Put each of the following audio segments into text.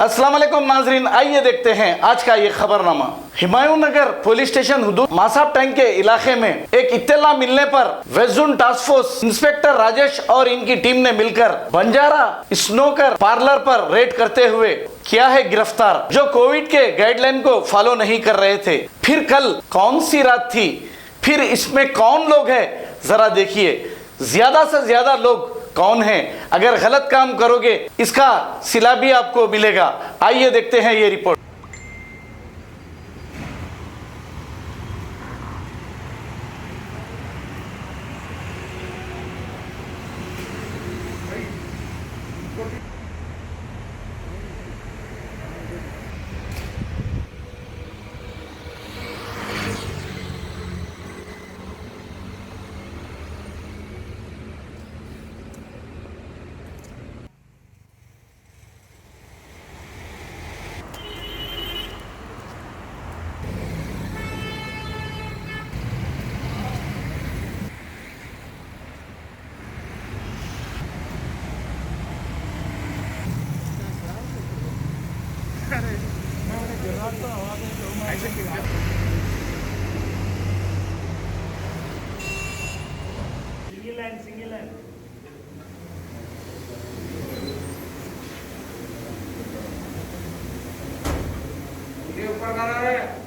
अस्सलाम वालेकुम नाजरीन, आइए देखते हैं आज का ये खबरनामा। हुमायूं नगर पुलिस स्टेशन हुदूद मासाब टैंक के इलाके में एक इत्तला मिलने पर west task force inspector Rajesh और इनकी टीम ने मिलकर बंजारा स्नोकर पार्लर पर रेड करते हुए किया है गिरफ्तार, जो कोविड के गाइडलाइन को फॉलो नहीं कर रहे थे। फिर कल कौन सी रात थी, फिर इसमें कौन लोग हैं, जरा देखिए। ज्यादा से ज्यादा लोग कौन है? अगर गलत काम करोगे इसका सिला भी आपको मिलेगा। आइए देखते हैं ये रिपोर्ट। सिंगल लाइन ये ऊपर का है।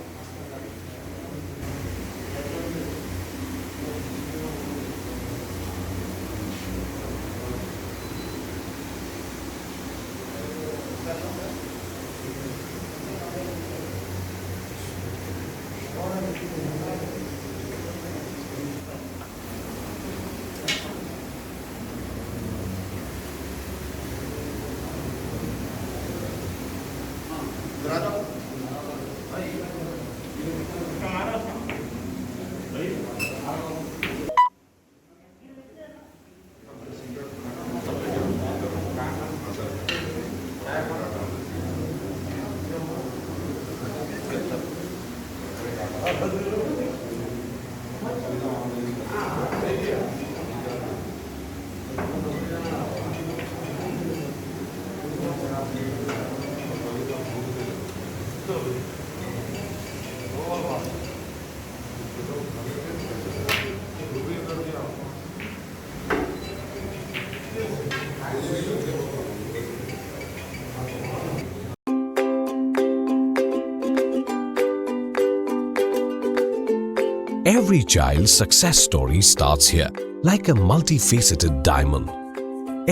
Every child's success story starts here, like a multifaceted diamond.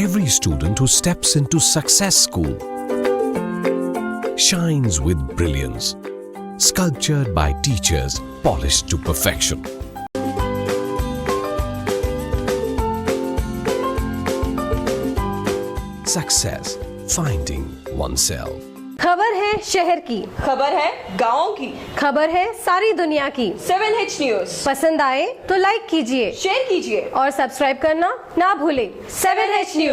Every student who steps into Success School shines with brilliance, sculptured by teachers polished to perfection. Success, finding oneself. खबर है शहर की, खबर है गाँव की, खबर है सारी दुनिया की। 7H न्यूज पसंद आए तो लाइक कीजिए, शेयर कीजिए और सब्सक्राइब करना ना भूलें। 7H news.